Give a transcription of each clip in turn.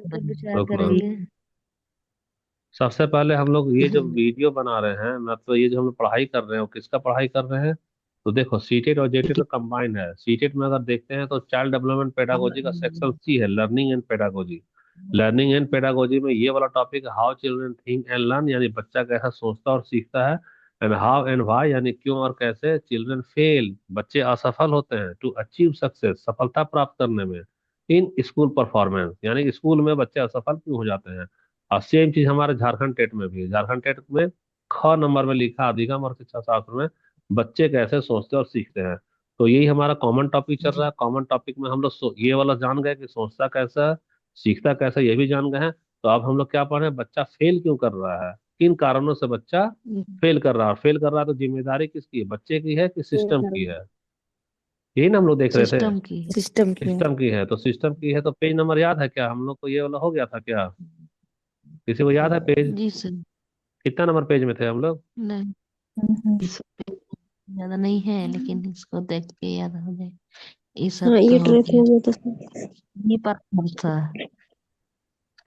पर विचार बिल्कुल। करेंगे। सबसे पहले हम लोग ये जो वीडियो बना रहे हैं, मतलब ये जो हम लोग पढ़ाई कर रहे हैं, वो किसका पढ़ाई कर रहे हैं? तो देखो, सीटेट और जेटेट ठीक तो कंबाइन है। सीटेट में अगर देखते हैं तो चाइल्ड डेवलपमेंट पेडागोजी का सेक्शन सी है, learning and pedagogy. Learning and pedagogy में ये वाला topic, how children think and learn, यानी बच्चा कैसा सोचता और सीखता है। एंड हाउ एंड व्हाई, यानी क्यों और कैसे चिल्ड्रन फेल, बच्चे असफल होते हैं, टू अचीव सक्सेस, सफलता प्राप्त करने में, इन स्कूल परफॉर्मेंस, यानी स्कूल में बच्चे असफल क्यों हो जाते हैं। और सेम चीज हमारे झारखंड टेट में भी है। झारखंड टेट में ख नंबर में लिखा, अधिगम और शिक्षा शास्त्र में बच्चे कैसे सोचते और सीखते हैं। तो यही हमारा कॉमन टॉपिक चल रहा जी। है। कॉमन टॉपिक में हम लोग ये वाला जान गए कि सोचता कैसा है, सीखता कैसा है, ये भी जान गए हैं। तो अब हम लोग क्या पढ़ रहे हैं, बच्चा फेल क्यों कर रहा है, किन कारणों से बच्चा फेल कर रहा है। फेल कर रहा है तो जिम्मेदारी किसकी है, बच्चे की है कि सिस्टम की है? यही ना हम लोग देख रहे थे। सिस्टम की, सिस्टम की है। सिस्टम की है, तो सिस्टम की है तो पेज नंबर याद है क्या हम लोग को? ये वाला हो गया था क्या? किसी को याद है पेज? जी सर। कितना नंबर पेज में थे हम लोग? नहीं, इस पे ज्यादा नहीं है, लेकिन इसको देख के याद हो जाए। ये हाँ, सब तो ये हो ट्रेस गया। हो गया था सर। ये पर था।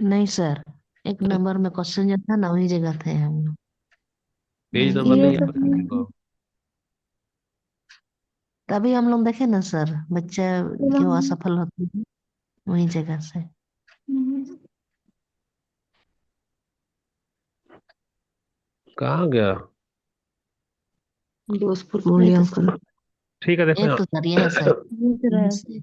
नहीं सर, एक नंबर में क्वेश्चन जो था ना, वही जगह थे हम लोग। पेज नहीं नंबर किए ये नहीं थे। याद है किसी को? तभी हम लोग देखे ना सर, बच्चे क्यों असफल होते हैं, वही जगह से। कहाँ गया? दोस्तपुर नहीं तो मूल्यांकन। ठीक है, देखो एक यहाँ। तो सर ये है सर। यहीं से।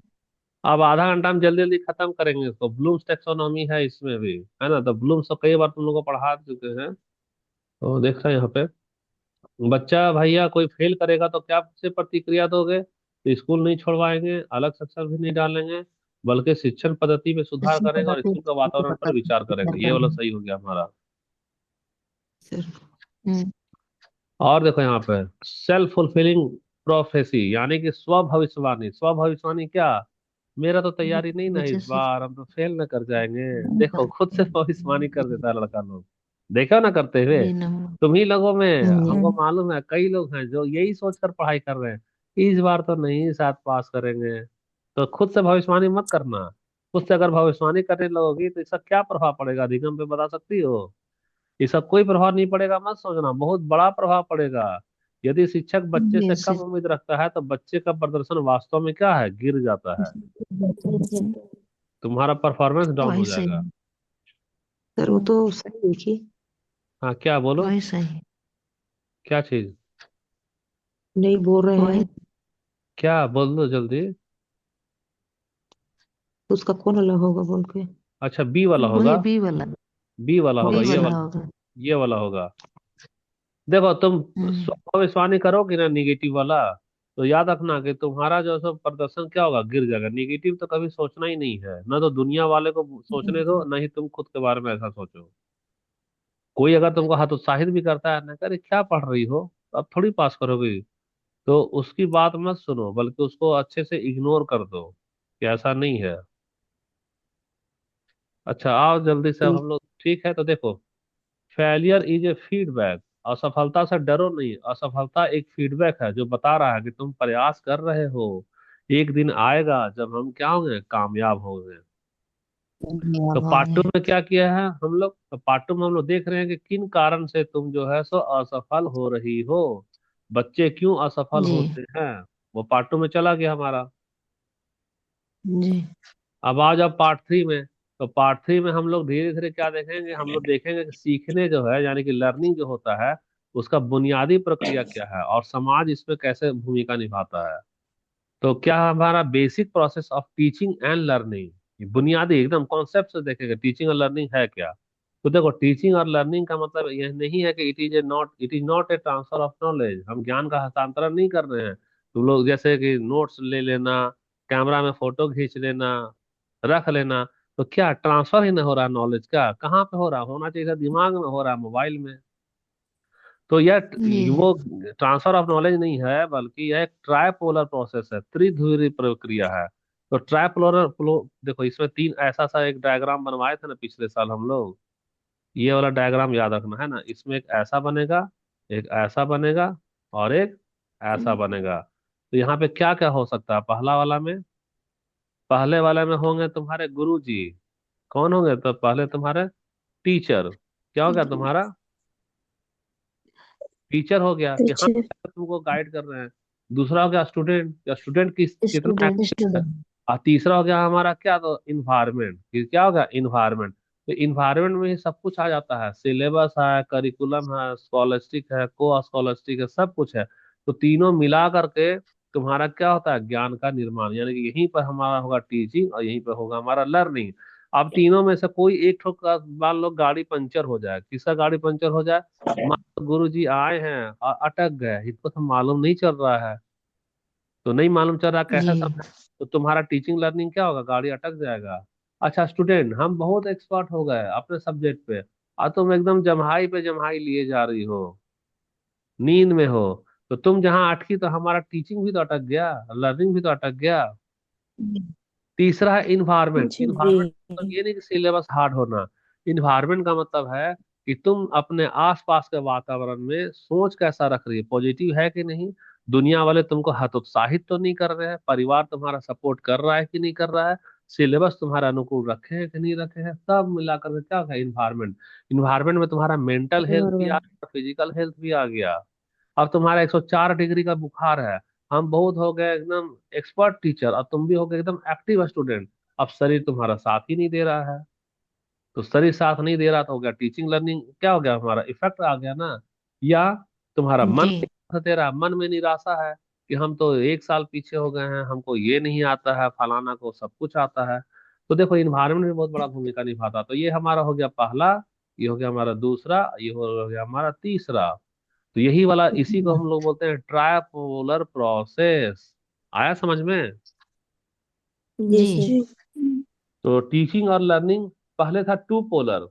अब आधा घंटा हम जल्दी जल्दी खत्म करेंगे इसको। ब्लूम्स टेक्सोनॉमी है इसमें भी, है ना? तो ब्लूम्स तो कई बार तुम लोग को पढ़ा चुके हैं। तो देख रहे हैं यहाँ पे, बच्चा भैया कोई फेल करेगा तो क्या से प्रतिक्रिया दोगे? तो स्कूल नहीं छोड़वाएंगे, अलग सेक्शन भी नहीं डालेंगे, बल्कि शिक्षण पद्धति में सुधार किसी करेंगे और पद्धति स्कूल का वातावरण पर विचार करेंगे। ये वाला सही हो गया हमारा। सर हम्म। और देखो यहाँ पे, सेल्फ फुलफिलिंग प्रोफेसी, यानी कि स्व भविष्यवाणी। स्व भविष्यवाणी क्या? मेरा तो तैयारी नहीं ना बच्चे इस से बार, हम तो फेल ना कर जाएंगे। देखो, खुद से भविष्यवाणी कर देता है लड़का लोग। देखो ना करते हुए। जी नंबर। तुम ही लोगों में, जी। हमको मालूम है कई लोग हैं जो यही सोचकर पढ़ाई कर रहे हैं, इस बार तो नहीं शायद पास करेंगे। तो खुद से भविष्यवाणी मत करना। खुद से अगर भविष्यवाणी करने लगोगी तो इसका क्या प्रभाव पड़ेगा, अधिगम पे बता सकती हो? इसका कोई प्रभाव नहीं पड़ेगा, मत सोचना, बहुत बड़ा प्रभाव पड़ेगा। यदि शिक्षक बच्चे से कम जैसे उम्मीद रखता है तो बच्चे का प्रदर्शन वास्तव में क्या है, गिर जाता है। तुम्हारा परफॉर्मेंस डाउन वही हो जाएगा। सही। सर वो तो सही देखिए। हाँ, क्या बोलो? वही सही। क्या चीज? नहीं बोल रहे वही। हैं। क्या बोल दो जल्दी। उसका कौन अलग होगा बोल के। अच्छा, बी वाला होगा। वही बी वाला। बी वाला होगा, बी ये वाला वाला। होगा। ये वाला होगा। देखो, तुम हम्म। स्व भविष्यवाणी करोगे ना निगेटिव वाला, तो याद रखना कि तुम्हारा जो है प्रदर्शन क्या होगा, गिर जाएगा। निगेटिव तो कभी सोचना ही नहीं है ना, तो दुनिया वाले को सोचने दो, ना ही तुम खुद के बारे में ऐसा सोचो। कोई अगर तुमको हतोत्साहित भी करता है ना, करे क्या पढ़ रही हो, तो अब थोड़ी पास करोगे, तो उसकी बात मत सुनो, बल्कि उसको अच्छे से इग्नोर कर दो कि ऐसा नहीं है। अच्छा, आओ जल्दी से, अब ठीक। हम लोग ठीक है तो देखो, फेलियर इज ए फीडबैक। असफलता से डरो नहीं, असफलता एक फीडबैक है जो बता रहा है कि तुम प्रयास कर रहे हो। एक दिन आएगा जब हम क्या होंगे, कामयाब होंगे। तो धन्यवाद हो पार्ट टू गए। में क्या किया है हम लोग? तो पार्ट टू में हम लोग देख रहे हैं कि किन कारण से तुम जो है सो असफल हो रही हो, बच्चे क्यों असफल जी। होते हैं। वो पार्ट टू में चला गया हमारा। जी। अब आ जाओ पार्ट थ्री में। तो पार्ट थ्री में हम लोग धीरे धीरे क्या देखेंगे, हम लोग देखेंगे कि सीखने जो है, यानी कि लर्निंग जो होता है, उसका बुनियादी प्रक्रिया क्या है और समाज इसमें कैसे भूमिका निभाता है। तो क्या हमारा basic process of teaching and learning, बुनियादी एकदम कॉन्सेप्ट से देखेंगे टीचिंग और लर्निंग है क्या। तो देखो, टीचिंग और लर्निंग का मतलब यह नहीं है कि it is not a transfer of knowledge. हम ज्ञान का हस्तांतरण नहीं कर रहे हैं। तुम लोग जैसे कि नोट्स ले लेना, कैमरा में फोटो खींच लेना, रख लेना, तो क्या ट्रांसफर ही नहीं हो रहा नॉलेज? क्या कहाँ पे हो रहा, होना चाहिए था दिमाग में, हो रहा है मोबाइल में। तो जी। वो ट्रांसफर ऑफ नॉलेज नहीं है, बल्कि यह एक ट्राइपोलर प्रोसेस है, त्रिध्रुवीय प्रक्रिया है। तो देखो, इसमें तीन ऐसा सा एक डायग्राम बनवाए थे ना पिछले साल हम लोग। ये वाला डायग्राम याद रखना है ना, इसमें एक ऐसा बनेगा, एक ऐसा बनेगा, और एक ऐसा बनेगा। तो यहाँ पे क्या क्या हो सकता है, पहला वाला में, पहले वाले में होंगे तुम्हारे गुरु जी, कौन होंगे? तो पहले तुम्हारे टीचर। क्या हो गया तुम्हारा? टीचर हो गया कि हाँ टीचर। तुमको गाइड कर रहे हैं। दूसरा हो गया स्टूडेंट, या स्टूडेंट कितना स्टूडेंट। एक्टिव है। और तीसरा हो गया हमारा क्या, तो इन्वायरमेंट। क्या हो गया? इन्वायरमेंट। तो इन्वायरमेंट में ही सब कुछ आ जाता है, सिलेबस है, करिकुलम है, स्कॉलस्टिक है, को स्कॉलस्टिक है, सब कुछ है। तो तीनों मिला करके तुम्हारा क्या होता है? ज्ञान का निर्माण। यानी कि यहीं पर हमारा होगा टीचिंग और यहीं पर होगा हमारा लर्निंग। अब तीनों में से कोई एक ठो मान लो गाड़ी पंचर हो जाए, किसका गाड़ी पंचर हो जाए? गुरु जी आए हैं और अटक गए, इनको तो मालूम नहीं चल रहा है। तो नहीं मालूम चल रहा, कैसे जी समझ? तो तुम्हारा टीचिंग लर्निंग क्या होगा? गाड़ी अटक जाएगा। अच्छा स्टूडेंट, हम बहुत एक्सपर्ट हो गए अपने सब्जेक्ट पे, और तुम एकदम जम्हाई पे जम्हाई लिए जा रही हो, नींद में हो। तो तुम जहाँ अटकी, तो हमारा टीचिंग भी तो अटक गया, लर्निंग भी तो अटक गया। तीसरा है इन्वायरमेंट। जी इन्वायरमेंट मतलब ये नहीं कि सिलेबस हार्ड होना। इन्वायरमेंट का मतलब है कि तुम अपने आसपास के वातावरण में सोच कैसा रख रही है, पॉजिटिव है कि नहीं। दुनिया वाले तुमको हतोत्साहित तो नहीं कर रहे हैं, परिवार तुम्हारा सपोर्ट कर रहा है कि नहीं कर रहा है, सिलेबस तुम्हारा अनुकूल रखे हैं कि नहीं रखे हैं, सब मिलाकर के क्या है? इन्वायरमेंट। इन्वायरमेंट में तुम्हारा मेंटल हेल्थ भी आ इन्वायरमेंट। गया, फिजिकल हेल्थ भी आ गया। अब तुम्हारा 104 डिग्री का बुखार है, हम बहुत हो गए एकदम एक्सपर्ट टीचर, और तुम भी हो गए एकदम एक्टिव स्टूडेंट। अब शरीर तुम्हारा साथ ही नहीं दे रहा है। तो शरीर साथ नहीं दे रहा, तो हो गया टीचिंग लर्निंग क्या हो गया? हमारा इफेक्ट आ गया ना। या तुम्हारा मन जी नहीं साथ दे रहा, मन में निराशा है कि हम तो 1 साल पीछे हो गए हैं, हमको ये नहीं आता है, फलाना को सब कुछ आता है। तो देखो इन्वायरमेंट भी बहुत बड़ा भूमिका निभाता है। तो ये हमारा हो गया पहला, ये हो गया हमारा दूसरा, ये हो गया हमारा तीसरा। तो यही वाला, इसी को हम लोग बोलते हैं ट्राइपोलर प्रोसेस। आया समझ में? जी जी सर। तो टीचिंग और लर्निंग पहले था टू पोलर।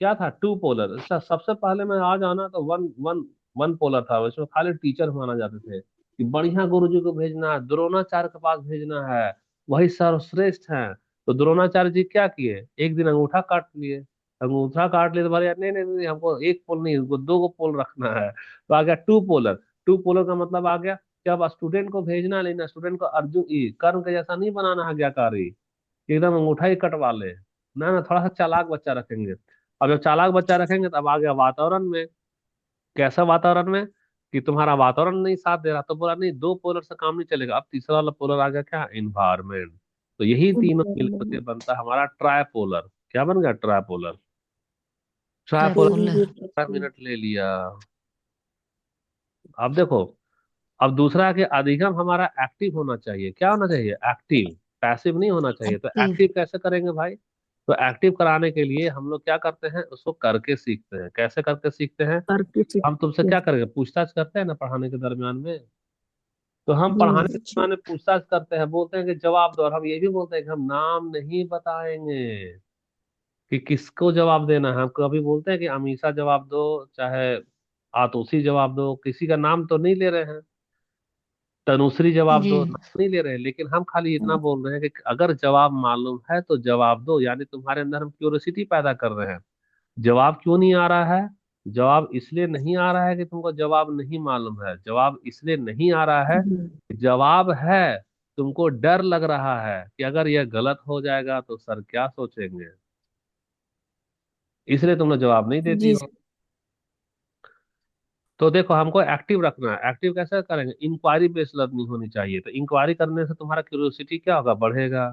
क्या था? Two polar. इसका सबसे पहले में आ जाना तो वन वन वन पोलर था, उसमें खाली टीचर माना जाते थे कि बढ़िया गुरुजी को भेजना है, द्रोणाचार्य के पास भेजना है, वही सर्वश्रेष्ठ हैं। तो द्रोणाचार्य जी क्या किए? एक दिन अंगूठा काट लिए। अंगूठा काट लिए तो बोले, नहीं नहीं नहीं, हमको एक पोल नहीं, हमको दो को पोल रखना है। तो आ गया टू पोलर। टू पोलर का मतलब आ गया कि अब स्टूडेंट को भेजना, लेना स्टूडेंट को अर्जुन कर्ण के जैसा नहीं बनाना है आज्ञाकारी, एकदम अंगूठा ही कटवा ले। ना ना, थोड़ा सा चालाक बच्चा रखेंगे। अब जब चालाक बच्चा रखेंगे, तब आ गया वातावरण में। कैसा वातावरण में? कि तुम्हारा वातावरण नहीं साथ दे रहा, तो बोला नहीं, दो पोलर से काम नहीं चलेगा। अब तीसरा वाला पोलर आ गया क्या? इन्वायरमेंट। तो यही तीनों मिलकर के बनता है हमारा ट्राइपोलर। क्या बन गया? ट्राइपोलर। ट्राइपोलर। ट्राइपोलर। 5 मिनट ले लिया। अब देखो, अब दूसरा है कि अधिगम हमारा एक्टिव होना चाहिए। क्या होना चाहिए? एक्टिव। पैसिव नहीं होना चाहिए। तो एक्टिव। एक्टिव कैसे करेंगे भाई? तो एक्टिव कराने के लिए हम लोग क्या करते हैं? उसको करके सीखते हैं। कैसे करके सीखते हैं? करके हम तुमसे सीखते हैं। क्या करेंगे? पूछताछ करते हैं ना पढ़ाने के दरमियान में। तो हम पढ़ाने के जी। दरमियान में पूछताछ करते हैं, बोलते हैं कि जवाब दो, और हम ये भी बोलते हैं कि हम नाम नहीं बताएंगे कि किसको जवाब देना है। हम कभी बोलते हैं कि अमीषा जवाब दो, चाहे आतोशी जवाब दो, किसी का नाम तो नहीं ले रहे हैं। तनुश्री जवाब जी दो, नाम नहीं ले रहे हैं, लेकिन हम खाली इतना बोल रहे हैं कि अगर जवाब मालूम है तो जवाब दो। यानी तुम्हारे अंदर हम क्यूरियोसिटी पैदा कर रहे हैं। जवाब क्यों नहीं आ रहा है? जवाब इसलिए नहीं आ रहा है कि तुमको जवाब नहीं मालूम है, जवाब इसलिए नहीं आ रहा है कि जवाब है, तुमको डर लग रहा है कि अगर यह गलत हो जाएगा तो सर क्या सोचेंगे, इसलिए तुम लोग जवाब नहीं देती जी हो। तो देखो, हमको एक्टिव रखना है। एक्टिव कैसे करेंगे? इंक्वायरी बेस्ड लर्निंग होनी चाहिए। तो इंक्वायरी करने से तुम्हारा क्यूरियोसिटी क्या होगा? बढ़ेगा।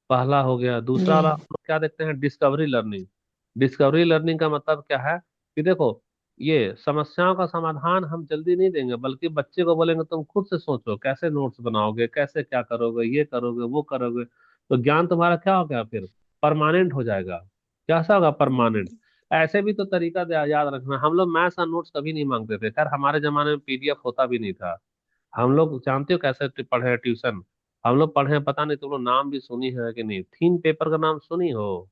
पहला हो गया। दूसरा जी वाला हम लोग क्या देखते हैं? Discovery learning. डिस्कवरी लर्निंग का मतलब क्या है? कि देखो, ये समस्याओं का समाधान हम जल्दी नहीं देंगे, बल्कि बच्चे को बोलेंगे तुम खुद से सोचो, कैसे नोट्स बनाओगे, कैसे क्या करोगे, ये करोगे वो करोगे। तो ज्ञान तुम्हारा क्या हो गया फिर? परमानेंट हो जाएगा। कैसा होगा? परमानेंट। ऐसे भी तो तरीका याद रखना, हम लोग मैथ्स और नोट्स कभी नहीं मांगते थे। खैर हमारे जमाने में पीडीएफ होता भी नहीं था। हम लोग जानते हो कैसे पढ़े हैं? ट्यूशन। हम लोग पढ़े हैं, पता नहीं तुम लोग नाम भी सुनी है कि नहीं, थीन पेपर का नाम सुनी हो?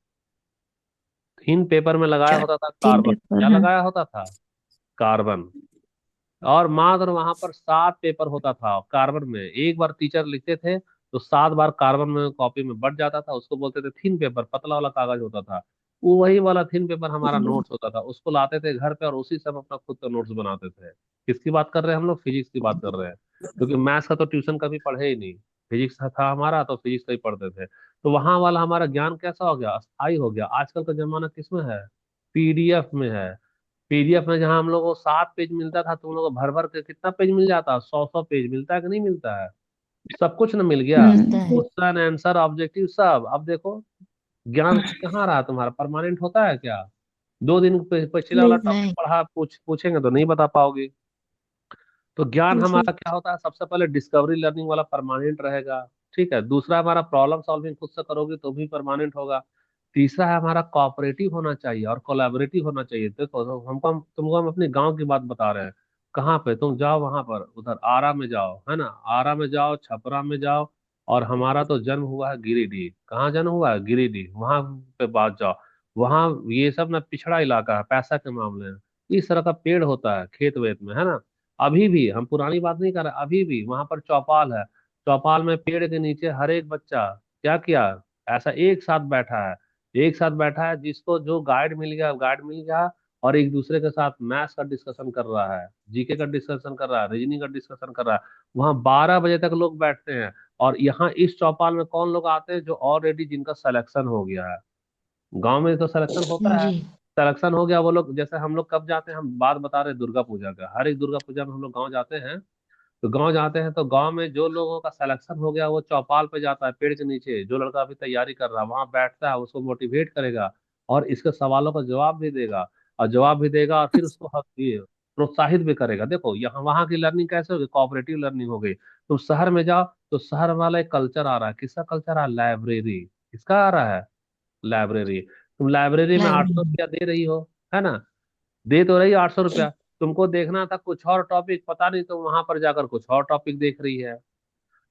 थीन पेपर में लगाया क्या होता था तीन कार्बन। पेपर क्या है? लगाया होता था? कार्बन। और मात्र वहां पर 7 पेपर होता था कार्बन में। एक बार टीचर लिखते थे तो 7 बार कार्बन में कॉपी में बढ़ जाता था, उसको बोलते थे थीन पेपर, पतला वाला कागज होता था। वो वही वाला थीन पेपर हमारा नोट्स होता था, उसको लाते थे घर पे और उसी से हम अपना खुद का नोट्स बनाते थे। किसकी बात कर रहे हैं? हम लोग फिजिक्स की बात कर रहे हैं, क्योंकि मैथ्स का तो ट्यूशन कभी पढ़े ही नहीं। फिजिक्स था हमारा, तो फिजिक्स का ही पढ़ते थे। तो वहां वाला हमारा ज्ञान कैसा हो गया, अस्थाई हो गया। आजकल का जमाना किसमें है, पीडीएफ में है। पीडीएफ में जहां हम लोग को 7 पेज मिलता था, तुम लोग को भर भर के कितना पेज मिल जाता, 100 100 पेज मिलता है कि नहीं मिलता है? सब कुछ न मिल गया, मिलता है। क्वेश्चन आंसर ऑब्जेक्टिव सब। अब देखो ज्ञान कहाँ रहा तुम्हारा, परमानेंट होता है क्या? 2 दिन पिछले वाला नहीं। टॉपिक नहीं। पढ़ा, पूछेंगे तो नहीं बता पाओगे। तो ज्ञान जी। हमारा क्या होता है, सबसे पहले डिस्कवरी लर्निंग वाला परमानेंट रहेगा। ठीक है, दूसरा हमारा प्रॉब्लम सॉल्विंग खुद से करोगे तो भी परमानेंट होगा। तीसरा है हमारा कोऑपरेटिव होना चाहिए और कोलैबोरेटिव होना चाहिए। देखो तो तुमको हम अपने गांव की बात बता रहे हैं। कहाँ पे तुम जाओ, वहां पर उधर आरा में जाओ, है ना, आरा में जाओ, छपरा में जाओ। और हमारा तो जन्म हुआ है गिरिडीह। कहाँ जन्म हुआ है, गिरिडीह। वहां पे बात जाओ, वहां ये सब ना पिछड़ा इलाका है पैसा के मामले में। इस तरह का पेड़ होता है खेत वेत में, है ना। अभी भी हम पुरानी बात नहीं कर रहे, अभी भी वहां पर चौपाल है। चौपाल में पेड़ के नीचे हर एक बच्चा क्या किया, ऐसा एक साथ बैठा है। एक साथ बैठा है, जिसको जो गाइड मिल गया गाइड मिल गया। और एक दूसरे के साथ मैथ्स का डिस्कशन कर रहा है, जीके का डिस्कशन कर रहा है, रीजनिंग का डिस्कशन कर रहा है। वहां 12 बजे तक लोग बैठते हैं। और यहाँ इस चौपाल में कौन लोग आते हैं, जो ऑलरेडी जिनका सिलेक्शन हो गया है। गांव में तो सिलेक्शन होता है। जी। सिलेक्शन हो गया, वो लोग जैसे हम लोग कब जाते हैं, हम बात बता रहे हैं दुर्गा पूजा का, हर एक दुर्गा पूजा में हम लोग गांव जाते हैं। तो गांव जाते हैं तो गांव में जो लोगों का सिलेक्शन हो गया वो चौपाल पे जाता है, पेड़ के नीचे। जो लड़का अभी तैयारी कर रहा है वहां बैठता है, उसको मोटिवेट करेगा और इसके सवालों का जवाब भी देगा। और जवाब भी देगा और फिर उसको ये प्रोत्साहित भी करेगा। देखो यहाँ वहां की लर्निंग कैसे होगी, कोऑपरेटिव लर्निंग हो गई। तुम शहर में जाओ तो शहर वाला एक कल्चर आ रहा है, किसका कल्चर आ रहा है, लाइब्रेरी। किसका आ रहा है, लाइब्रेरी। तुम लाइब्रेरी में 800 लाइब्रेरी। रुपया दे रही हो, है ना, दे तो रही 800 रुपया। तुमको देखना था कुछ और टॉपिक, पता नहीं तुम वहां पर जाकर कुछ और टॉपिक देख रही है।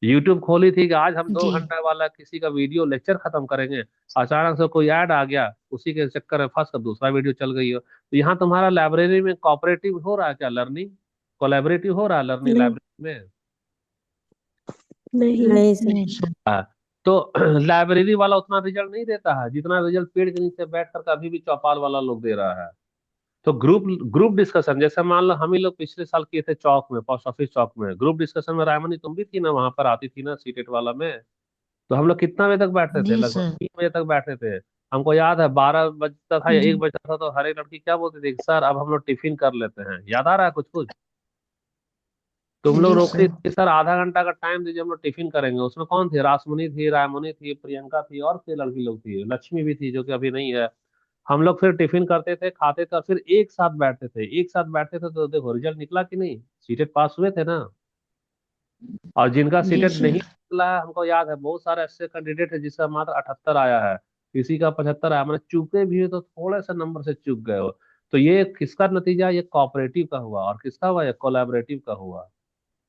यूट्यूब खोली थी कि आज हम दो जी। घंटे वाला किसी का वीडियो लेक्चर खत्म करेंगे। अचानक से कोई ऐड आ गया, उसी के चक्कर में फंस कर दूसरा वीडियो चल गई हो। तो यहाँ तुम्हारा लाइब्रेरी में कोऑपरेटिव हो रहा है क्या, लर्निंग, कोलैबोरेटिव हो रहा है लर्निंग नहीं। लाइब्रेरी में? नहीं। नहीं सर। नहीं सर। हाँ। तो लाइब्रेरी वाला उतना रिजल्ट नहीं देता है जितना रिजल्ट पेड़ के नीचे बैठ कर अभी भी चौपाल वाला लोग दे रहा है। तो ग्रुप ग्रुप डिस्कशन, जैसे मान लो हम ही लोग पिछले साल किए थे चौक में, पोस्ट ऑफिस चौक में ग्रुप डिस्कशन में। रायमनी तुम भी थी ना, वहां पर आती थी ना सीटेट वाला में। तो हम लोग कितना बजे तक बैठते थे, जी लगभग सर। 3 बजे तक बैठते थे। हमको याद है 12 बजता था या जी। 1 बजता था तो हर एक लड़की क्या बोलती थी, सर अब हम लोग टिफिन कर लेते हैं। याद आ रहा है कुछ कुछ? तुम लोग जी रोकती सर। थी, सर आधा घंटा का टाइम दीजिए हम लोग टिफिन करेंगे। उसमें कौन थी, रासमुनी थी, रायमुनी थी, प्रियंका थी, और भी लड़की लोग थी, लक्ष्मी भी थी जो कि अभी नहीं है। हम लोग फिर टिफिन करते थे, खाते थे और फिर एक साथ बैठते थे। एक साथ बैठते थे तो देखो रिजल्ट निकला कि नहीं, सीटेट पास हुए थे ना। और जिनका जी सीटेट नहीं सर। निकला है, हमको याद है बहुत सारे ऐसे कैंडिडेट है जिसका मात्र 78 आया है, किसी का 75 आया। मैंने चूके भी हो तो थोड़े से नंबर से चूक गए हो। तो ये किसका नतीजा, ये कोऑपरेटिव का हुआ। और किसका हुआ, ये कोलैबोरेटिव का हुआ।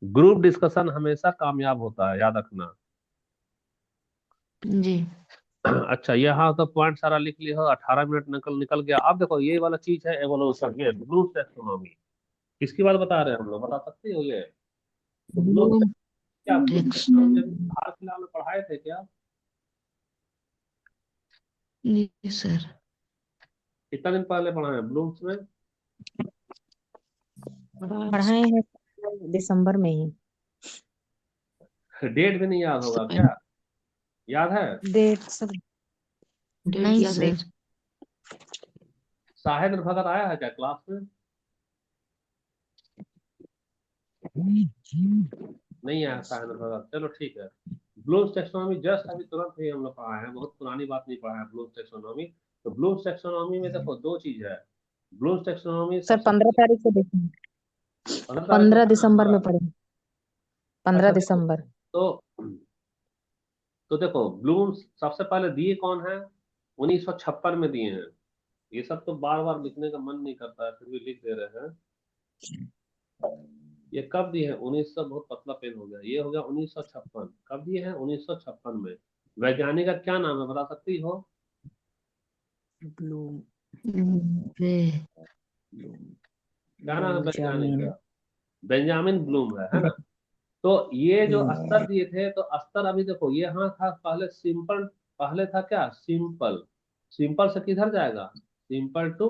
ग्रुप डिस्कशन हमेशा कामयाब होता है, याद रखना। जी। अच्छा, यहाँ तो पॉइंट सारा लिख लिया हो, 18 मिनट निकल निकल गया। अब देखो ये वाला चीज है एवोल्यूशन, ये ब्लू टैक्सोनॉमी। किसकी बात बता रहे हैं हम लोग, बता सकते हो ये? तो ब्लू ब्लूम क्या, ब्लू टेक्स। टैक्सोनॉमी हाल फिलहाल में पढ़ाए थे क्या? जी सर। कितना दिन पहले पढ़ाए हैं ब्लूम्स में? पढ़ाए हैं दिसंबर में ही। डेट भी नहीं याद होगा क्या, याद है? डेट सब डेट नहीं याद नहीं। सर। शाहिद भगत आया है क्या क्लास में? नहीं आया शाहिद भगत, चलो ठीक है। ब्लूम्स टैक्सोनॉमी जस्ट अभी तुरंत ही हम लोग पढ़ाए हैं, बहुत पुरानी बात नहीं पढ़ा है ब्लूम्स टैक्सोनॉमी। तो ब्लूम्स टैक्सोनॉमी में देखो दो चीज है। ब्लूम्स टैक्सोनॉमी सर सबसे 15 तारीख को देखेंगे। 15 तारीख को पंद्रह था ना दिसंबर पूरा? में पढ़ेंगे। पंद्रह अच्छा देखो, दिसंबर तो तो देखो ब्लूम्स सबसे पहले दिए कौन है, 1956 में दिए हैं। ये सब तो बार बार लिखने का मन नहीं करता है, फिर भी लिख दे रहे हैं। ये कब दिए हैं, 1900, बहुत पतला पेन हो गया, ये हो गया 1956। कब दिए हैं, 1956 में। वैज्ञानिक का क्या नाम है, बता सकती हो? ब्लूम बे। क्या नाम है वैज्ञानिक बेंजामिन। का? बेंजामिन ब्लूम है ना। तो ये जो अस्तर दिए थे, तो अस्तर अभी देखो ये हाँ था पहले सिंपल। पहले था क्या, सिंपल। सिंपल से किधर जाएगा, सिंपल टू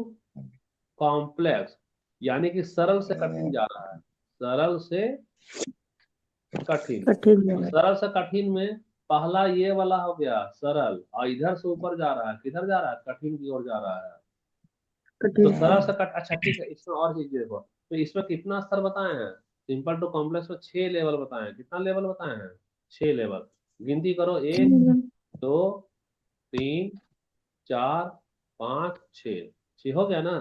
कॉम्प्लेक्स, यानी कि सरल से कठिन जा रहा है। सरल से कठिन। कठिन तो है। सरल से कठिन में पहला ये वाला हो गया सरल, और इधर से ऊपर जा रहा है, किधर जा रहा है, कठिन की ओर जा रहा है। तो सरल से कट, अच्छा ठीक है, इसमें और चीज देखो, तो इसमें कितना स्तर बताए हैं, सिंपल टू कॉम्प्लेक्स में 6 लेवल बताए हैं। कितना लेवल बताए हैं, 6 लेवल। गिनती करो, 1, 2, 3, 4, 5, 6, 6 हो गया ना।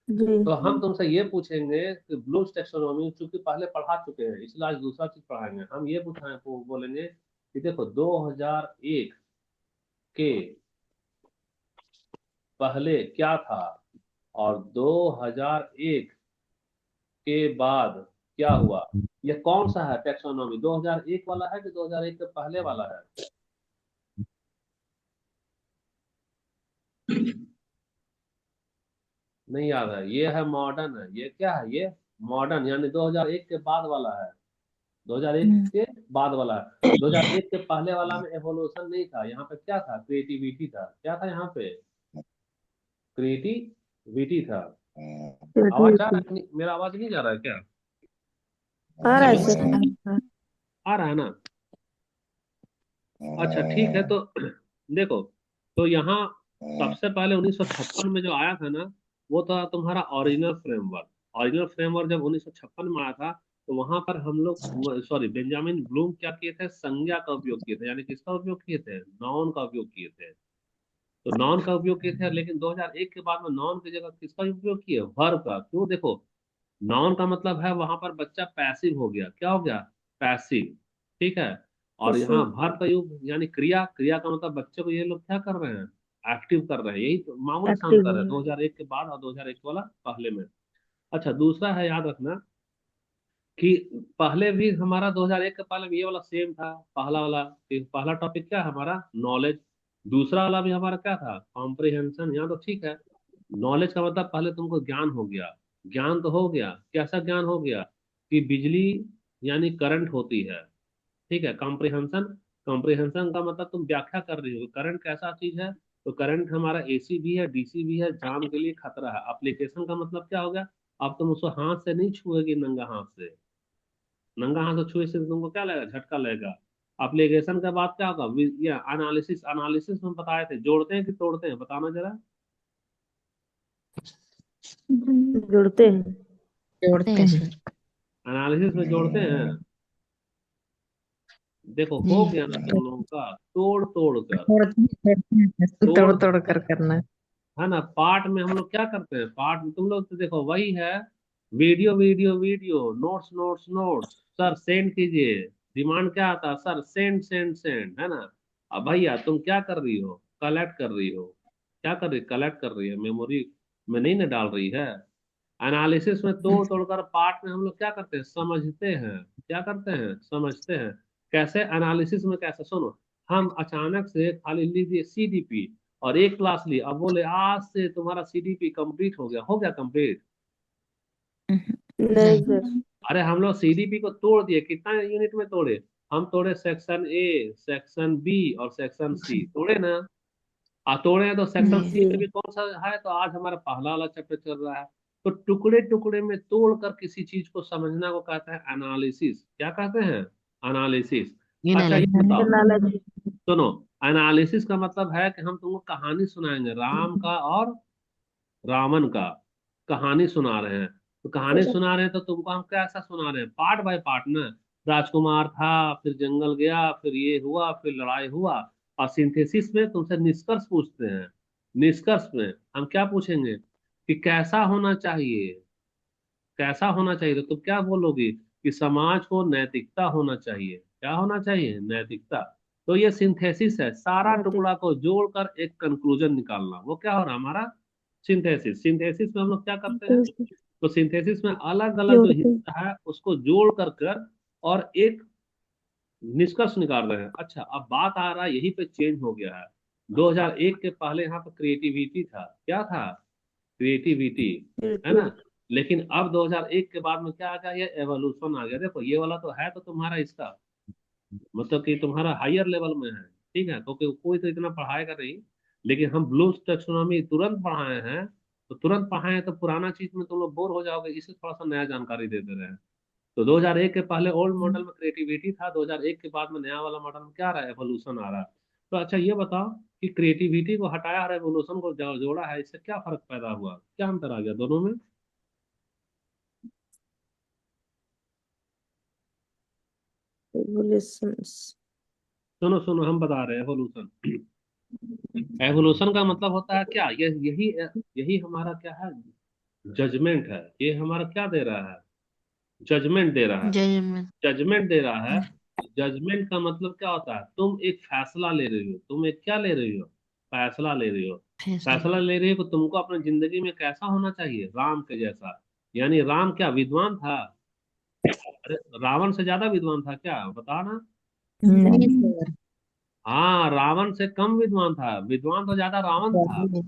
तो हम तुमसे ये पूछेंगे कि ब्लूम्स टैक्सोनॉमी, चूंकि पहले पढ़ा चुके हैं इसलिए आज दूसरा चीज पढ़ाएंगे। हम ये पूछाएं तो बोलेंगे कि देखो 2001 के पहले क्या था, और 2001 के बाद क्या हुआ। ये कौन सा है टैक्सोनॉमी, 2001 वाला है कि 2001 के पहले वाला है। नहीं याद है, ये है मॉडर्न है। ये क्या है, ये मॉडर्न यानी 2001 के बाद वाला है। 2001 के बाद वाला है। 2001 के पहले वाला में एवोल्यूशन नहीं था, यहाँ पे क्या था, क्रिएटिविटी था। क्या था यहाँ पे, क्रिएटिविटी था। आवाज जा रहा है कि नहीं? मेरा आवाज नहीं जा रहा है क्या, आ रहा है नहीं सर। सर। आ रहा है ना। अच्छा ठीक है, तो देखो, तो यहाँ सबसे पहले 1956 में जो आया था ना, वो था तुम्हारा ओरिजिनल फ्रेमवर्क। ओरिजिनल फ्रेमवर्क जब 1956 में आया था, तो वहां पर हम लोग, सॉरी, बेंजामिन ब्लूम क्या किए थे, संज्ञा का उपयोग किए थे, यानी किसका उपयोग किए थे, नाउन का उपयोग किए थे। तो नाउन का उपयोग किए थे, लेकिन 2001 के बाद में नाउन की जगह किसका उपयोग किए, वर्ब का। क्यों, देखो, नाउन का मतलब है वहां पर बच्चा पैसिव हो गया, क्या हो गया, पैसिव। ठीक है। और यहाँ वर्ब का योग यानी क्रिया, क्रिया का मतलब बच्चे को ये लोग क्या कर रहे हैं, एक्टिव कर रहे हैं। यही तो मामूली सा एक्टिव अंतर है है। 2001 के बाद और 2001 वाला पहले में। अच्छा, दूसरा है, याद रखना कि पहले भी हमारा 2001 के पहले भी ये वाला सेम था, पहला वाला। पहला टॉपिक क्या है हमारा, नॉलेज। दूसरा वाला भी हमारा क्या था, कॉम्प्रिहेंशन। यहाँ तो ठीक है, नॉलेज का मतलब पहले तुमको ज्ञान हो गया। ज्ञान तो हो गया, कैसा ज्ञान हो गया, कि बिजली यानी करंट होती है। ठीक है, कॉम्प्रिहेंशन, कॉम्प्रिहेंशन का मतलब तुम व्याख्या कर रही हो करंट कैसा चीज है। तो करंट हमारा एसी भी है, डीसी भी है, जान के लिए खतरा है। एप्लीकेशन का मतलब क्या हो गया, अब तुम उसको हाथ से नहीं छुएगी, नंगा हाथ से। नंगा हाथ से छुए से तुमको क्या लगेगा, झटका लगेगा। एप्लीकेशन के बाद क्या होगा, ये एनालिसिस। एनालिसिस में बताए थे, जोड़ते हैं कि तोड़ते हैं, बताना जरा। जुड़ते हैं। जोड़ते हैं सर। एनालिसिस में जोड़ते हैं। देखो जी। हो गया ना तुम लोगों का, तोड़ तोड़ कर, तोड़ तोड़ तोड़ कर करना। है ना। पार्ट में हम लोग क्या करते हैं, पार्ट में तुम लोग तो देखो वही है, video video video, notes notes notes, sir send कीजिए। डिमांड क्या आता है, सर सेंड सेंड सेंड, है ना। अब भैया तुम क्या कर रही हो, कलेक्ट कर रही हो। क्या कर रही, कलेक्ट कर रही है, मेमोरी में नहीं ना डाल रही है। एनालिसिस में तोड़ तोड़कर पार्ट में हम लोग क्या करते हैं, समझते हैं। क्या करते हैं, समझते हैं। कैसे एनालिसिस में, कैसे सुनो, हम अचानक से खाली लीजिए सीडीपी और एक क्लास ली, अब बोले आज से तुम्हारा सीडीपी कंप्लीट हो गया कंप्लीट। नहीं नहीं। सर। अरे हम लोग सीडीपी को तोड़ दिए, कितना यूनिट में तोड़े, हम तोड़े सेक्शन ए, सेक्शन बी और सेक्शन सी, तोड़े ना। तोड़े हैं, तो सेक्शन सी जी। में भी कौन सा है, तो आज हमारा पहला वाला चैप्टर चल रहा है। तो टुकड़े टुकड़े में तोड़कर किसी चीज को समझना को कहते हैं एनालिसिस। क्या कहते हैं, एनालिसिस। अच्छा ये एनालिसिस। बताओ, लालच। सुनो, एनालिसिस का मतलब है कि हम तुमको कहानी सुनाएंगे, राम का और रावण का कहानी सुना रहे हैं। तो कहानी सुना रहे हैं तो तुमको हम कैसा सुना रहे हैं, पार्ट बाय पार्ट ना। राजकुमार था, फिर जंगल गया, फिर ये हुआ, फिर लड़ाई हुआ। और सिंथेसिस में तुमसे निष्कर्ष पूछते हैं। निष्कर्ष में हम क्या पूछेंगे, कि कैसा होना चाहिए, कैसा होना चाहिए। तो तुम क्या बोलोगी, कि समाज को नैतिकता होना चाहिए। क्या होना चाहिए, नैतिकता। तो ये सिंथेसिस है, सारा नैतिक। टुकड़ा को जोड़कर एक कंक्लूजन निकालना, वो क्या हो रहा है हमारा, सिंथेसिस। सिंथेसिस में हम लोग क्या करते हैं, तो सिंथेसिस में अलग अलग जो जोड़ते। हिस्सा है उसको जोड़ कर और एक निष्कर्ष निकाल रहे हैं। अच्छा, अब बात आ रहा है, यही पे चेंज हो गया है। 2001 के पहले यहाँ पर क्रिएटिविटी था, क्या था, क्रिएटिविटी, है ना। बिल्कुल। लेकिन अब 2001 के बाद में क्या आ गया, ये एवोल्यूशन आ गया। देखो ये वाला तो है, तो तुम्हारा इसका मतलब कि तुम्हारा हायर लेवल में है। ठीक है, क्योंकि कोई तो इतना पढ़ाएगा नहीं। लेकिन हम ब्लूम्स टैक्सोनॉमी तुरंत पढ़ाए हैं, तो तुरंत पढ़ाए हैं, तो पुराना चीज में तुम लोग बोर हो जाओगे, इसे थोड़ा सा नया जानकारी दे दे रहे हैं। तो 2001 के पहले ओल्ड मॉडल में क्रिएटिविटी था, 2001 के बाद में नया वाला मॉडल में क्या रहा है, एवोल्यूशन आ रहा है। तो अच्छा ये बताओ कि क्रिएटिविटी को हटाया और एवोल्यूशन को जोड़ा है, इससे क्या फर्क पैदा हुआ, क्या अंतर आ गया दोनों में? एवोल्यूशंस। सुनो सुनो, हम बता रहे हैं एवोल्यूशन। एवोल्यूशन का मतलब होता है क्या, ये यही यही हमारा क्या है, जजमेंट है। ये हमारा क्या दे रहा है, जजमेंट दे रहा है। जजमेंट। जजमेंट दे रहा है। जजमेंट का मतलब क्या होता है, तुम एक फैसला ले रही हो, तुम एक क्या ले रही हो, फैसला ले रही हो। फैसला। फैसला ले रही हो कि तुमको अपनी जिंदगी में कैसा होना चाहिए, राम के जैसा। यानी राम क्या विद्वान था? अरे रावण से ज्यादा विद्वान था क्या, बता ना। नहीं नहीं। सर। हाँ, रावण से कम विद्वान था, विद्वान तो ज्यादा रावण था।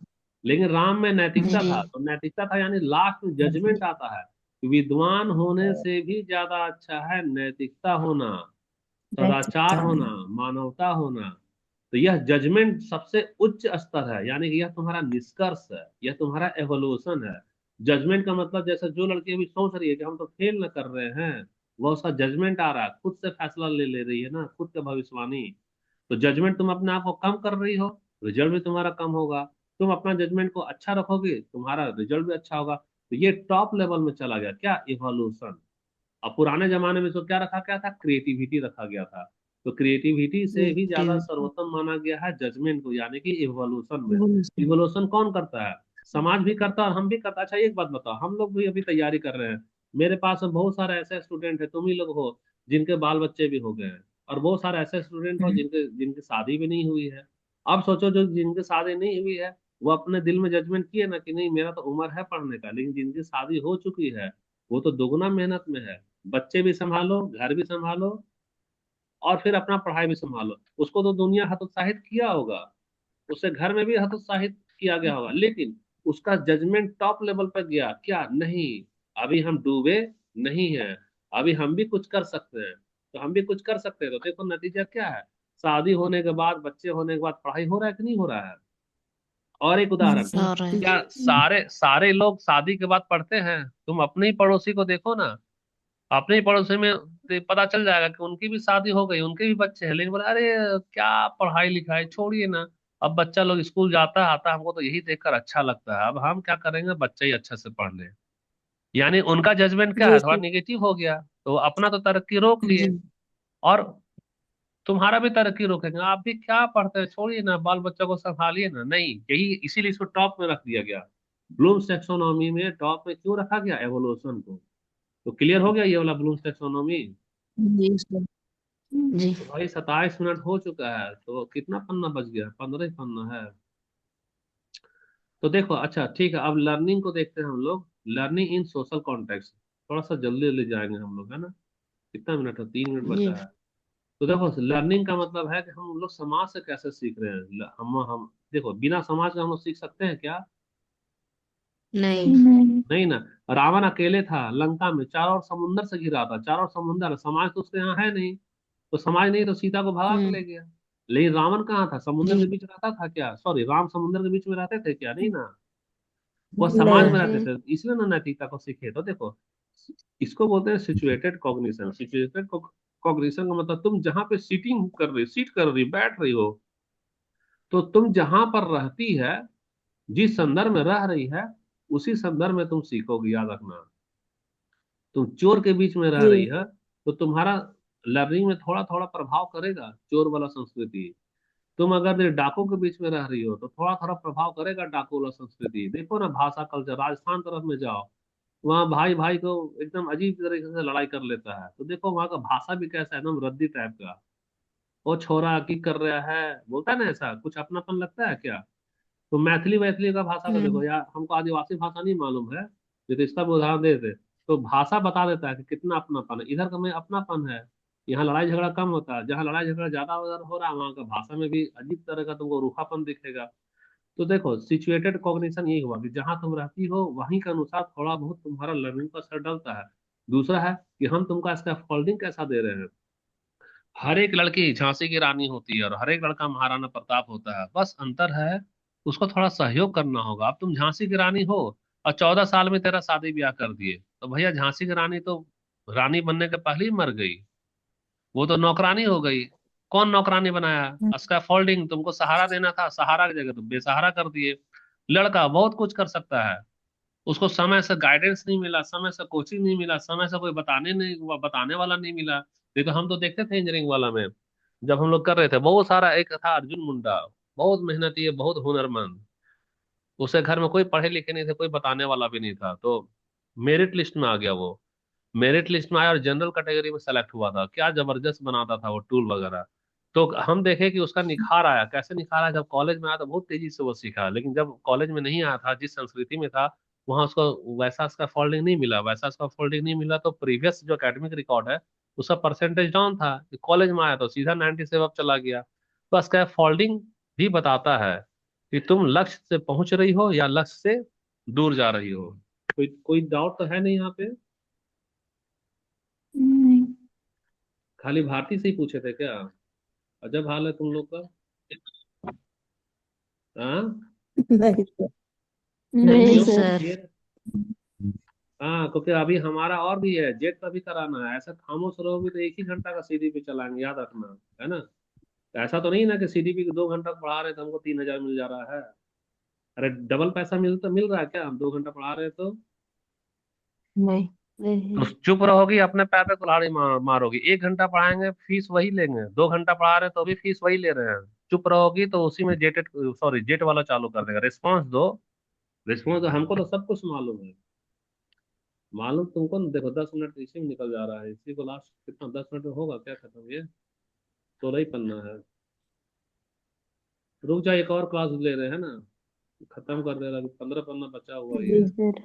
लेकिन राम में नैतिकता था, जी। तो नैतिकता था, यानी लास्ट में जजमेंट आता है। विद्वान होने से भी ज्यादा अच्छा है नैतिकता होना, सदाचार नैतिकता होना, होना। मानवता होना। तो यह जजमेंट सबसे उच्च स्तर है, यानी कि यह तुम्हारा निष्कर्ष है, यह तुम्हारा एवोल्यूशन है। जजमेंट का मतलब जैसे जो लड़की अभी सोच रही है कि हम तो फेल न कर रहे हैं, वह उसका जजमेंट आ रहा है, खुद से फैसला ले ले रही है ना, खुद का भविष्यवाणी। तो जजमेंट तुम अपने आप को कम कर रही हो, रिजल्ट भी तुम्हारा कम होगा। तुम अपना जजमेंट को अच्छा रखोगे, तुम्हारा रिजल्ट भी अच्छा होगा। तो ये टॉप लेवल में चला गया क्या, इवोल्यूशन। अब पुराने जमाने में तो क्या रखा गया था, क्रिएटिविटी रखा गया था। तो क्रिएटिविटी से भी ज्यादा क्रिएटिविटी। सर्वोत्तम माना गया है जजमेंट को, यानी कि इवोल्यूशन में। इवोल्यूशन कौन करता है, समाज भी करता है और हम भी करता है। अच्छा एक बात बताओ, हम लोग भी अभी तैयारी कर रहे हैं, मेरे पास में बहुत सारे ऐसे स्टूडेंट है, तुम ही लोग हो जिनके बाल बच्चे भी हो गए हैं, और बहुत सारे ऐसे स्टूडेंट हो जिनके जिनकी शादी भी नहीं हुई है। अब सोचो, जो जिनकी शादी नहीं हुई है, वो अपने दिल में जजमेंट किए ना कि नहीं मेरा तो उम्र है पढ़ने का, लेकिन जिनकी शादी हो चुकी है वो तो दोगुना मेहनत में है। बच्चे भी संभालो, घर भी संभालो, और फिर अपना पढ़ाई भी संभालो। उसको तो दुनिया हतोत्साहित किया होगा, उसे घर में भी हतोत्साहित किया गया होगा, लेकिन उसका जजमेंट टॉप लेवल पर गया क्या, नहीं अभी हम डूबे नहीं हैं, अभी हम भी कुछ कर सकते हैं। तो हम भी कुछ कर सकते हैं, तो देखो नतीजा क्या है, शादी होने के बाद, बच्चे होने के बाद पढ़ाई हो रहा है कि नहीं हो रहा है। और एक उदाहरण, और है। क्या सारे सारे लोग शादी के बाद पढ़ते हैं? तुम अपने ही पड़ोसी को देखो ना, अपने ही पड़ोसी में पता चल जाएगा कि उनकी भी शादी हो गई, उनके भी बच्चे हैं, लेकिन बोले अरे क्या पढ़ाई लिखाई छोड़िए ना, अब बच्चा लोग स्कूल जाता है आता है, हमको तो यही देखकर अच्छा लगता है, अब हम क्या करेंगे, बच्चा ही अच्छे से पढ़ ले। यानी उनका जजमेंट क्या है, थोड़ा जैसे। निगेटिव हो गया, तो अपना तो तरक्की रोक जी। लिए, और तुम्हारा भी तरक्की रोकेंगे। आप भी क्या पढ़ते हैं, छोड़िए ना, बाल बच्चों को संभालिए ना, नहीं यही इसीलिए इसको टॉप में रख दिया गया। ब्लूम्स टैक्सोनॉमी में टॉप में क्यों रखा गया, एवोल्यूशन को। तो क्लियर हो गया ये वाला ब्लूम्स टैक्सोनॉमी। जी सर। जी। तो भाई 27 मिनट हो चुका है, तो कितना पन्ना बच गया, 15 ही पन्ना है। तो देखो अच्छा ठीक है, अब लर्निंग को देखते हैं हम लोग, लर्निंग इन सोशल कॉन्टेक्स्ट। थोड़ा सा जल्दी जल्दी जाएंगे हम लोग, है ना। कितना मिनट है, 3 मिनट जी। बचा है। तो देखो लर्निंग का मतलब है कि हम लोग समाज से कैसे सीख रहे हैं। हम देखो, बिना समाज के हम लोग सीख सकते हैं क्या? नहीं। नहीं। नहीं ना। रावण अकेले था लंका में, चारों ओर समुंदर से घिरा था, चारों ओर समुंदर, समाज तो उसके यहाँ है नहीं। तो समाज नहीं तो सीता को भगा के हम्म। ले गया। लेकिन रावण कहाँ था, समुद्र के जी। बीच रहता था क्या, सॉरी राम समुद्र के बीच में रहते थे क्या, नहीं ना। वह समाज में रहते नहीं। थे, इसलिए ना नैतिकता को सीखे। तो देखो, इसको बोलते हैं सिचुएटेड कॉग्निशन। सिचुएटेड कॉग्निशन का मतलब तुम जहाँ पे सीटिंग कर रही, सीट कर रही, बैठ रही हो, तो तुम जहां पर रहती है, जिस संदर्भ में रह रही है, उसी संदर्भ में तुम सीखोगी, याद रखना। तुम चोर के बीच में रह जी। रही है, तो तुम्हारा लर्निंग में थोड़ा थोड़ा प्रभाव करेगा चोर वाला संस्कृति। तुम अगर डाकू के बीच में रह रही हो, तो थोड़ा थोड़ा प्रभाव करेगा डाकू वाला संस्कृति। देखो ना, भाषा कल्चर, राजस्थान तरफ में जाओ, वहाँ भाई भाई को एकदम अजीब तरीके से लड़ाई कर लेता है। तो देखो वहाँ का भाषा भी कैसा है, एकदम रद्दी टाइप का। वो छोरा की कर रहा है, बोलता है ना, ऐसा कुछ अपनापन लगता है क्या। तो मैथिली वैथिली का भाषा का देखो हम्म। यार, हमको आदिवासी भाषा नहीं मालूम है, नहीं तो इसका भी उदाहरण दे देते। तो भाषा बता देता है कि कितना अपनापन है, इधर का में अपनापन है। यहाँ लड़ाई झगड़ा कम होता है, जहाँ लड़ाई झगड़ा ज्यादा उधर हो रहा है, वहाँ का भाषा में भी अजीब तरह का तुमको रूखापन दिखेगा। तो देखो सिचुएटेड कॉग्निशन यही हुआ कि जहां तुम रहती हो वहीं के अनुसार थोड़ा बहुत तुम्हारा लर्निंग पर असर डलता है। दूसरा है कि हम तुमको इसका फोल्डिंग कैसा दे रहे हैं। हर एक लड़की झांसी की रानी होती है और हर एक लड़का महाराणा प्रताप होता है, बस अंतर है उसको थोड़ा सहयोग करना होगा। अब तुम झांसी की रानी हो और 14 साल में तेरा शादी ब्याह कर दिए, तो भैया झांसी की रानी तो रानी बनने के पहले ही मर गई। वो तो नौकरानी हो गई। कौन नौकरानी बनाया? स्कैफोल्डिंग, तुमको सहारा देना था, सहारा की जगह तुम बेसहारा कर दिए। लड़का बहुत कुछ कर सकता है, उसको समय से गाइडेंस नहीं मिला, समय से कोचिंग नहीं मिला, समय से कोई बताने वाला नहीं मिला। ये तो हम तो देखते थे इंजीनियरिंग वाला में, जब हम लोग कर रहे थे, बहुत सारा एक था अर्जुन मुंडा, बहुत मेहनती है, बहुत हुनरमंद। उसे घर में कोई पढ़े लिखे नहीं थे, कोई बताने वाला भी नहीं था, तो मेरिट लिस्ट में आ गया वो। मेरिट लिस्ट में आया और जनरल कैटेगरी में सेलेक्ट हुआ था। क्या जबरदस्त बनाता था वो टूल वगैरह। तो हम देखे कि उसका निखार आया, कैसे निखार आया, जब कॉलेज में आया तो बहुत तेजी से वो सीखा, लेकिन जब कॉलेज में नहीं आया था, जिस संस्कृति में था, वहां उसको वैसा उसका फोल्डिंग नहीं मिला, वैसा उसका फोल्डिंग नहीं मिला, तो प्रीवियस जो एकेडमिक रिकॉर्ड है उसका परसेंटेज डाउन था। कॉलेज में आया तो सीधा 97 चला गया। तो उसका फोल्डिंग भी बताता है कि तुम लक्ष्य से पहुंच रही हो या लक्ष्य से दूर जा रही हो। कोई कोई डाउट तो है नहीं यहाँ पे? नहीं। खाली भारती से ही पूछे थे क्या? अजब हाल है तुम लोग का। हाँ। नहीं सर। नहीं नहीं क्यों? सर। सर। ये हाँ, क्योंकि अभी हमारा और भी है, जेट का भी कराना है। ऐसा खामोश रहोगे तो एक ही घंटा का सीडीपी चलाएंगे, याद रखना। है ना? ऐसा तो नहीं ना कि सीडीपी के 2 घंटा पढ़ा रहे तो हमको 3,000 मिल जा रहा है। अरे डबल पैसा मिल रहा है क्या? हम 2 घंटा पढ़ा रहे तो। नहीं। तो नहीं। चुप रहोगी, अपने पैर पे कुल्हाड़ी मारोगी। 1 घंटा पढ़ाएंगे, फीस वही लेंगे। 2 घंटा पढ़ा रहे तो भी फीस वही ले रहे हैं। चुप रहोगी तो उसी में जेट वाला चालू कर देगा। रिस्पॉन्स दो, रिस्पॉन्स दो। हमको तो सब कुछ मालूम है। मालूम तुमको ना, देखो 10 मिनट इसी में निकल जा रहा है। इसी को लास्ट कितना 10 मिनट में होगा क्या खत्म ये? 16 ही पन्ना है। रुक जा, एक और क्लास ले रहे हैं ना, खत्म कर दे रहा है। 15 पन्ना बचा हुआ ही जी है। सर।